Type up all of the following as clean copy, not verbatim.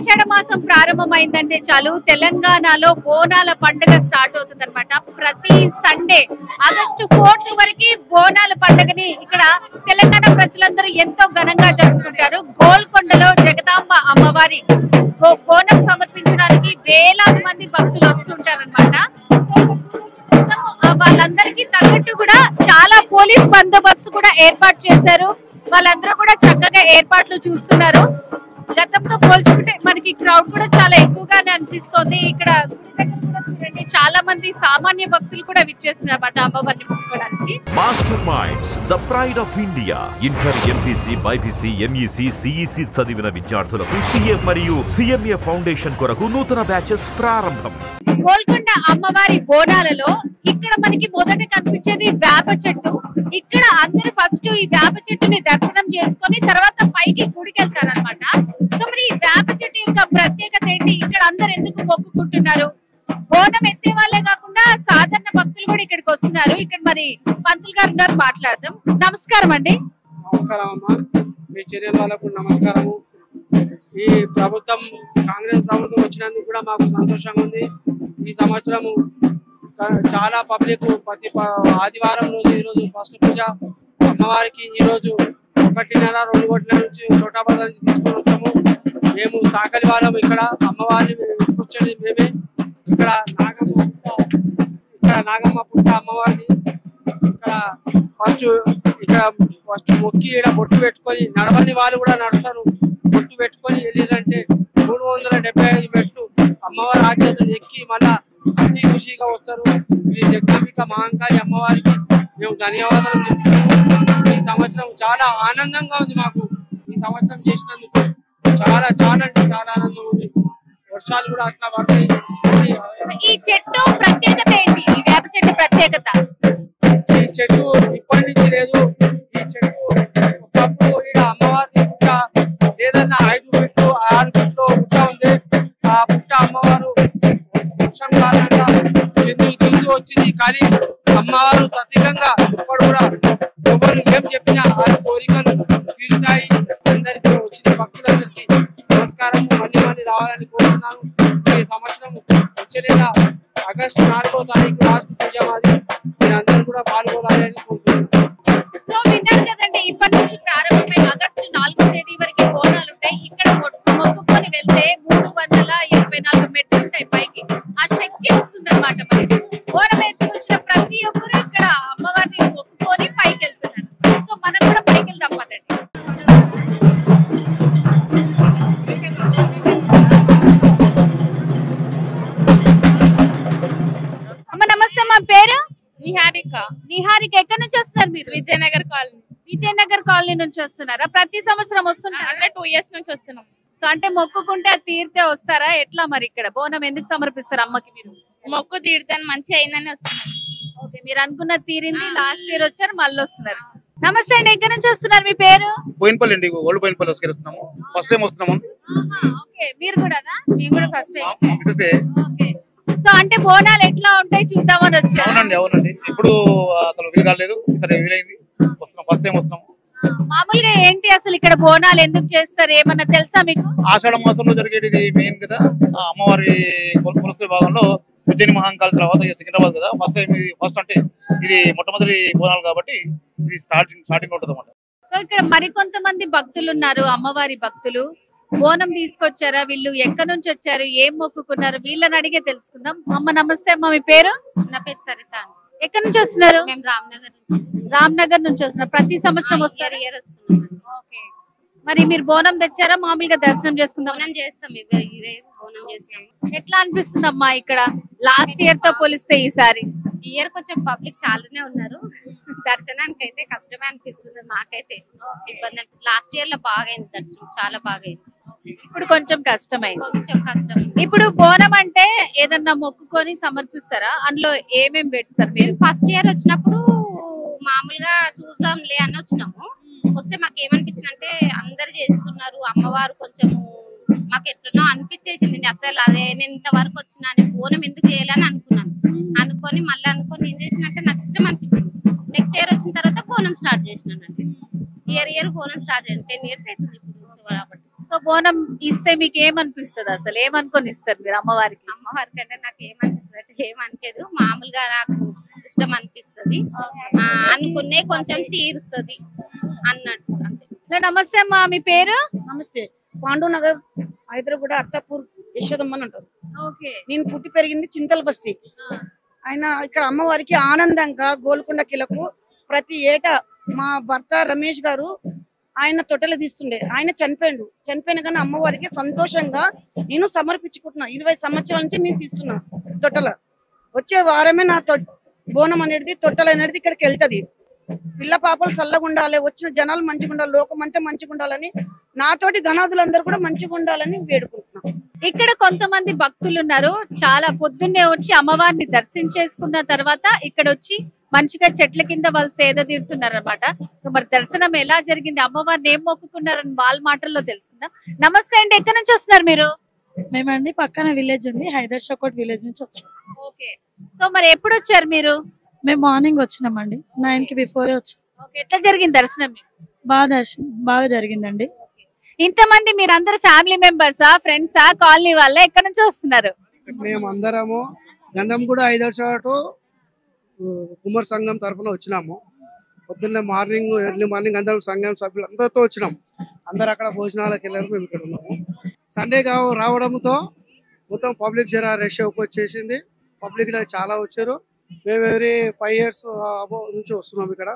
ఆషాఢ మాసం ప్రారంభమైందంటే చాలు తెలంగాణలో బోనాల పండుగ స్టార్ట్ అవుతుందన్నమాట. ప్రతి సండే ఆగస్టు 4 వరకు బోనాల పండుగని ఇక్కడ తెలంగాణ ప్రజలందరూ ఎంతో ఘనంగా జరుపుకుంటారు. గోల్కొండలో జగదాంబ అమ్మవారి బోనం సమర్పించడానికి వేలాది మంది భక్తులు వస్తుంటారన్నమాట. వాళ్ళందరికీ తగ్గట్టు కూడా చాలా పోలీస్ బందోబస్తు కూడా ఏర్పాటు చేశారు. వాళ్ళందరూ కూడా చక్కగా ఏర్పాట్లు చూస్తున్నారు. గతంతో పోల్చుకుంటే మనకి క్రౌడ్ కూడా చాలా ఎక్కువగానే అనిపిస్తోంది. ఇక్కడ చాలా మంది సామాన్య భక్తులు కూడా విచ్చేస్తున్నారు అమ్మవారిని మొక్కుకోవడానికి. Master minds the pride of India. Inter, MPC, BiPC, MEC, CEC చదివిన విద్యార్థులకు సిఏ మరియు సిఎంఏ ఫౌండేషన్ కొరకు నూతన బ్యాచెస్ ప్రారంభం. గోల్కొండ అమ్మవారి బోనాలలో ఇక్కడ మనకి మొదట కనిపించేది వేప చెట్టు. ఇక్కడ అందరూ ఫస్ట్ ఈ వేప చెట్టుని దర్శనం చేసుకొని తర్వాత పైకి గుడికి వెళ్తారనమాట. సో మరి ఈ వేప చెట్టు యొక్క ప్రత్యేకత ఏంటి? ఇక్కడ అందరు ఎందుకు మొక్కుకుంటున్నారు? బోనం ఎత్తే వాళ్ళే కాకుండా సాధారణ భక్తులు కూడా ఇక్కడికి వస్తున్నారు. ఇక్కడ మరి పంతులు గారు ఉన్నారు, మాట్లాడదాం. నమస్కారం అండి. నమస్కారం అమ్మా, మీ చర్యల వాళ్ళకు నమస్కారము. ఈ ప్రభుత్వం కాంగ్రెస్ ప్రభుత్వం వచ్చినందుకు కూడా మాకు సంతోషంగా ఉంది. ఈ సంవత్సరము చాలా పబ్లిక్ ప్రతి ఆదివారం రోజు ఈరోజు ఫస్ట్ పూజ అమ్మవారికి ఈరోజు 1:30-2 గంటల నుంచి చోటాబాద్ నుంచి తీసుకొని వస్తాము. మేము సాకలి వాళ్ళం. ఇక్కడ అమ్మవారిని తీసుకొచ్చేది మేమే. ఇక్కడ నాగమ్మ పుట్ట అమ్మవారిని ఇక్కడ ఫస్ట్ మొక్కి ఇక్కడ బొట్టు పెట్టుకొని నడవని వాళ్ళు కూడా నడుస్తారు. బొట్టు పెట్టుకొని వెళ్ళిరంటే 375 మెట్లు అమ్మవారి ఆజ్ఞతను ఎక్కి మళ్ళా ఖుషి ఖుషిగా వస్తారు. శ్రీ జగదాంబిక మహంకాళి అమ్మవారికి మేము ధన్యవాదాలు చెప్తున్నాము. ఈ సంవత్సరం చాలా ఆనందంగా ఉంది మాకు. ఈ సంవత్సరం చేసినందుకు చాలా చాలా అంటే చాలా ఆనందంగా ఉంది. వర్షాలు కూడా అట్లా పడతాయి. ఈ చెట్టు ప్రత్యేకత ఏంటి? ఈ వేప చెట్టు ప్రత్యేకత ఈ చెట్టు ఇప్పటి నుంచి లేదు. ఈ చెట్టు ఒకప్పుడు ఇక్కడ అమ్మవారి పుట్ట ఏదన్నా 5 ఫీట్లు 6 ఫీట్లు పుట్ట ఉంది. ఆ పుట్ట అమ్మవారు వర్షం కారణంగా దిగుతూ వచ్చింది. కానీ అమ్మవారు ప్రత్యేకంగా ఇప్పుడు కూడా ఎవరు ఏం చెప్పినా ఆ కోరికలు తీరుతాయి. అందరికీ వచ్చిన భక్తులందరికీ నమస్కారం. మళ్ళీ రావాలని కోరుతున్నాను. ఈ సంవత్సరం వచ్చే నెల ఆగస్టు 4వ తారీఖు లాస్ట్ పూజ మాది. మీరందరూ కూడా పాల్గొనాలని కోరుతున్నాను. సో విన్నారు కదండి, ఇప్పటి నుంచి ప్రారంభమై ఆగస్టు 4వ తేదీ వరకు బోనాలు ఉంటాయి. ఇక్కడ మొక్కుకొని వెళ్తే 384 మెట్లు ఉంటాయి పైకి. ఆ శక్తి వస్తుంది అనమాట. మనకి బోనం ఎత్తుకొచ్చిన ప్రతి ఒక్కరు ఇక్కడ అమ్మవారిని మొక్కుకొని పైకి వెళ్తున్నారు. సో మనం కూడా పైకి వెళ్దాం పదండి. అమ్మ నమస్తే, మా పేరు నిహారిక. నిహారిక. ఎక్కడి నుంచి వస్తున్నారు మీరు? విజయనగర్ కాలనీ. విజయనగర్ కాలనీ నుంచి వస్తున్నారా? ప్రతి సంవత్సరం వస్తున్నారా? అంటే 2 years నుంచి వస్తున్నాం. సో అంటే మొక్కుకుంటే అది తీరితే వస్తారా? ఎట్లా మరి ఇక్కడ బోనం ఎందుకు సమర్పిస్తారు అమ్మకి మీరు? మొక్కు తీరుతాను మంచిగా అయిందని వస్తున్నాం. ఓకే, మీరు అనుకున్నది తీరింది. లాస్ట్ ఇయర్ వచ్చారు, మళ్ళీ వస్తున్నారు. నమస్తే అండి, ఎక్కడి నుంచి వస్తున్నారు? మీ పేరు? బోయినపల్లి అండి. ఓల్డ్ బోయినపల్లి వస్తున్నాము. ఫస్ట్ టైం వస్తున్నాము. ఓకే, మీరు కూడానా? మేము కూడా ఫస్ట్ టైం. ఓకే, సో అంటే బోనాలు ఎట్లా ఉంటాయి చూద్దామని వచ్చారు? అవునండి, అవునండి. ఇప్పుడు అసలు వీలు కాలేదు, సరే వీలైంది. వస్తున్నాం, ఫస్ట్ టైం వస్తున్నాము. మామూలుగా ఏంటి అసలు ఇక్కడ బోనాలు ఎందుకు చేస్తారు, ఏమన్నా తెలుసా మీకు? ఆషాఢ మాసంలో జరిగేది మెయిన్ కదా. అమ్మవారి పురస్కార భాగంలో ఉజ్జయిని మహంకాళి తర్వాత సికింద్రాబాద్ కదా. ఫస్ట్ టైం ఇది, ఫస్ట్ అంటే ఇది మొట్టమొదటి బోనాలు కాబట్టి ఇది స్టార్టింగ్ ఉంటుంది అన్నమాట. సో ఇక్కడ మరికొంతమంది భక్తులు ఉన్నారు, అమ్మవారి భక్తులు. బోనం తీసుకొచ్చారా? వీళ్ళు ఎక్కడి నుంచి వచ్చారు, ఏం మొక్కుకున్నారు, వీళ్ళని అడిగే తెలుసుకుందాం. అమ్మ నమస్తే. అమ్మ మీ పేరు? నా పేరు సరిత. ఎక్కడి నుంచి వస్తున్నారు? మేము రామ్నగర్ నుంచి. రామ్నగర్ నుంచి వస్తున్నారు. ప్రతి సంవత్సరం వస్తారు? ఇయర్ వస్తున్నాం. ఓకే, మరి మీరు బోనం తెచ్చారా? మామూలుగా దర్శనం చేసుకుందాం బోనం చేస్తాం. బోనం చేస్తాం. ఎట్లా అనిపిస్తుంది అమ్మా ఇక్కడ లాస్ట్ ఇయర్ తో పోలిస్తే ఈసారి? ఈ ఇయర్ కొంచెం పబ్లిక్ చాలానే ఉన్నారు. దర్శనానికి అయితే కష్టమే అనిపిస్తుంది మాకైతే. ఇబ్బంది లాస్ట్ ఇయర్ లో బాగా అయింది దర్శనం, చాలా బాగా అయింది. ఇప్పుడు కొంచెం కష్టమైంది. కొంచెం కష్టం. ఇప్పుడు బోనం అంటే ఏదన్నా మొక్కుకొని సమర్పిస్తారా? అందులో ఏమేమి పెడతారు మీరు? ఫస్ట్ ఇయర్ వచ్చినప్పుడు మామూలుగా చూద్దాంలే అని వచ్చినాము. వస్తే మాకు ఏమనిపించింది అంటే అందరు చేస్తున్నారు, అమ్మవారు కొంచెము మాకు ఎట్లనో అనిపించేసింది. అసలు అదే నేను ఇంతవరకు వచ్చినా బోనం ఎందుకు చేయాలని అనుకున్నాను. అనుకొని ఏం చేసినట్టే నాకు ఇష్టం అనిపించింది. నెక్స్ట్ ఇయర్ వచ్చిన తర్వాత బోనం స్టార్ట్ చేసినానండి. ఇయర్ బోనం స్టార్ట్ చేయండి. 10 years అవుతుంది ఇప్పుడు నుంచి కాబట్టి. సో బోనం ఇస్తే మీకు ఏమనిపిస్తుంది, అసలు ఏమనుకొని ఇస్తారు మీరు అమ్మవారికి? అమ్మవారికి అంటే నాకు ఏమనిపిస్తుంది అంటే ఏమనిపించదు, మామూలుగా నాకు ఇష్టం అనిపిస్తుంది, అనుకునే కొంచెం తీరుస్తుంది అన్నట్టు అంతే. నమస్తే అమ్మా, మీ పేరు? నమస్తే, పాండూనగర్ హైదరాబాద్ అత్తాపూర్ యశోదమ్మ అని అంటారు. ఓకే. నేను పుట్టి పెరిగింది చింతల బస్తీ. ఆయన ఇక్కడ అమ్మవారికి ఆనందంగా గోల్కొండ కిలకు ప్రతి ఏటా మా భర్త రమేష్ గారు ఆయన తొట్టెలు తీస్తుండే. ఆయన చనిపోయిన కానీ అమ్మవారికి సంతోషంగా నేను సమర్పించుకుంటున్నా. 20 సంవత్సరాల నుంచి మేము తీస్తున్నా తొట్టెల. వచ్చే వారమే నా బోనం అనేది తొట్టెలు అనేది ఇక్కడికి వెళ్తుంది. పిల్ల పాపలు చల్లగా ఉండాలి, వచ్చిన జనాలు మంచిగా ఉండాలి, లోకం అంతా మంచిగా ఉండాలని, నాతోటి గణాదులందరూ కూడా మంచిగా ఉండాలని వేడుకుంటున్నాం. ఇక్కడ కొంతమంది భక్తులు ఉన్నారు, చాలా పొద్దున్నే వచ్చి అమ్మవారిని దర్శించేసుకున్న తర్వాత ఇక్కడ వచ్చి మంచిగా చెట్ల కింద వాళ్ళు సేద తీరుతున్నారు అనమాట. మరి దర్శనం ఎలా జరిగింది, అమ్మవారిని ఏం మొక్కుకున్నారని వాళ్ళ మాటల్లో తెలుసుకుందాం. నమస్తే అండి, ఎక్కడి నుంచి వస్తున్నారు మీరు? మేమండి పక్కన విలేజ్ ఉంది, హైదర్షాకోట్ విలేజ్ నుంచి వచ్చాం. ఓకే. సో మరి ఎప్పుడు వచ్చారు మీరు? మేము మార్నింగ్ వచ్చినామండి, 9 కి బిఫోరే వచ్చాం. ఓకే. ఎట్లా జరిగింది దర్శనం? బాగా జరిగిందండి. ఇంతమంది మీరందరూ ఫ్యామిలీ మెంబర్సా, ఫ్రెండ్సా, కాలనీ వాళ్ళ, ఎక్కడి నుంచి వస్తున్నారు? మేము అందరము గంధంగూడ హైదర్షాటు కుమార్ సంఘం తరఫున వచ్చినాము. పొద్దున్నే ఎర్లీ మార్నింగ్ అందరం సంఘం సభ్యులు అందరితో వచ్చినాం. అందరు అక్కడ భోజనాలకు వెళ్ళారు, మేము ఇక్కడ ఉన్నాము. సండే రావడంతో మొత్తం పబ్లిక్ జర రష్ వచ్చేసింది. పబ్లిక్ చాలా వచ్చారు. మేము ఎవరీ 5 years నుంచి వస్తున్నాం ఇక్కడ.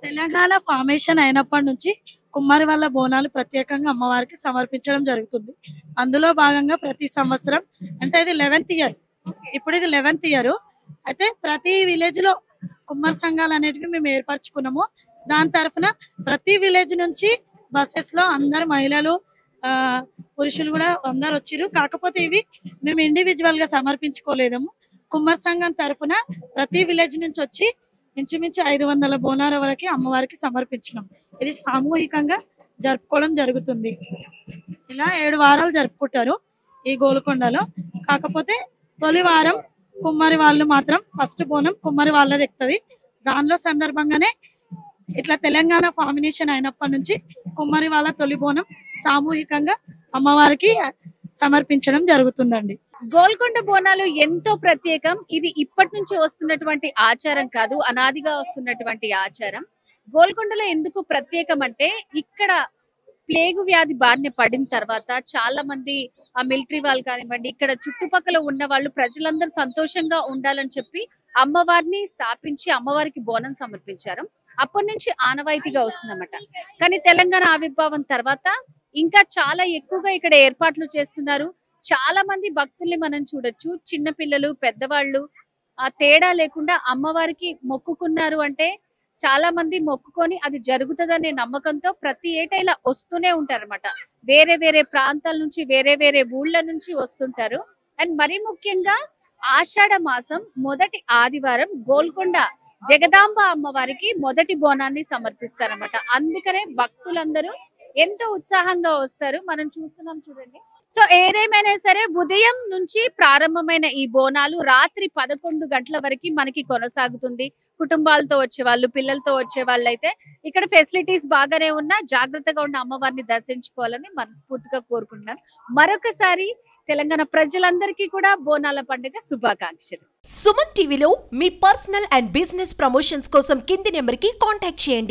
తెలంగాణ ఫార్మేషన్ అయినప్పటి నుంచి కుమ్మరి వాళ్ళ బోనాలు ప్రత్యేకంగా అమ్మవారికి సమర్పించడం జరుగుతుంది. అందులో భాగంగా ప్రతి సంవత్సరం అంటే ఇది 11th year, ఇప్పుడు ఇది 11th year. అయితే ప్రతి విలేజ్ లో కుమ్మరి సంఘాలు అనేటివి మేము ఏర్పరచుకున్నాము. దాని తరఫున ప్రతి విలేజ్ నుంచి బస్సెస్ లో అందరు మహిళలు పురుషులు కూడా అందరు వచ్చిర్రు. కాకపోతే ఇవి మేము ఇండివిజువల్ గా సమర్పించుకోలేదము. కుమ్మరి సంఘం తరఫున ప్రతి విలేజ్ నుంచి వచ్చి ఇంచుమించు 500 బోనాల వరకు అమ్మవారికి సమర్పించినాం. ఇది సామూహికంగా జరుపుకోవడం జరుగుతుంది. ఇలా 7 వారాలు జరుపుకుంటారు ఈ గోల్కొండలో. కాకపోతే తొలి వారం కుమ్మరి వాళ్ళు మాత్రం ఫస్ట్ బోనం కుమ్మరి వాళ్ళది ఎక్కుతుంది. దానిలో సందర్భంగానే ఇట్లా తెలంగాణ ఫార్మినేషన్ అయినప్పటి నుంచి కుమ్మరి వాళ్ళ తొలి బోనం సామూహికంగా అమ్మవారికి సమర్పించడం జరుగుతుందండి. గోల్కొండ బోనాలు ఎంతో ప్రత్యేకం. ఇది ఇప్పటి నుంచి వస్తున్నటువంటి ఆచారం కాదు, అనాదిగా వస్తున్నటువంటి ఆచారం. గోల్కొండలో ఎందుకు ప్రత్యేకం అంటే ఇక్కడ ప్లేగు వ్యాధి బారిన పడిన తర్వాత చాలా మంది ఆ మిలిటరీ వాళ్ళు కానివ్వండి, ఇక్కడ చుట్టుపక్కల ఉన్న వాళ్ళు ప్రజలందరూ సంతోషంగా ఉండాలని చెప్పి అమ్మవారిని స్థాపించి అమ్మవారికి బోనం సమర్పించారు. అప్పటి నుంచి ఆనవాయితీగా వస్తుందన్నమాట. కానీ తెలంగాణ ఆవిర్భావం తర్వాత ఇంకా చాలా ఎక్కువగా ఇక్కడ ఏర్పాట్లు చేస్తున్నారు. చాలా మంది భక్తుల్ని మనం చూడొచ్చు, చిన్న పిల్లలు, పెద్దవాళ్ళు ఆ తేడా లేకుండా అమ్మవారికి మొక్కుకున్నారు అంటే చాలా మంది మొక్కుకొని అది జరుగుతుందనే నమ్మకంతో ప్రతి ఏటా ఇలా వస్తూనే ఉంటారన్నమాట. వేరే వేరే ప్రాంతాల నుంచి, వేరే వేరే ఊళ్ళ నుంచి వస్తుంటారు. అండ్ మరీ ముఖ్యంగా ఆషాఢ మాసం మొదటి ఆదివారం గోల్కొండ జగదాంబ అమ్మవారికి మొదటి బోనాన్ని సమర్పిస్తారన్నమాట. అందుకనే భక్తులందరూ ఎంతో ఉత్సాహంగా వస్తారు. మనం చూస్తున్నాం చూడండి. సో ఏదేమైనా సరే ఉదయం నుంచి ప్రారంభమైన ఈ బోనాలు రాత్రి 11 గంటల వరకు మనకి కొనసాగుతుంది. కుటుంబాలతో వచ్చేవాళ్ళు, పిల్లలతో వచ్చే వాళ్ళు అయితే ఇక్కడ ఫెసిలిటీస్ బాగానే ఉన్నా జాగ్రత్తగా ఉన్న అమ్మవారిని దర్శించుకోవాలని మనస్ఫూర్తిగా కోరుకుంటున్నాను. మరొకసారి తెలంగాణ ప్రజలందరికీ కూడా బోనాల పండుగ శుభాకాంక్షలు. సుమన్ టీవీలో మీ పర్సనల్ అండ్ బిజినెస్ ప్రమోషన్స్ కోసం కింది నెంబర్కి కాంటాక్ట్ చేయండి.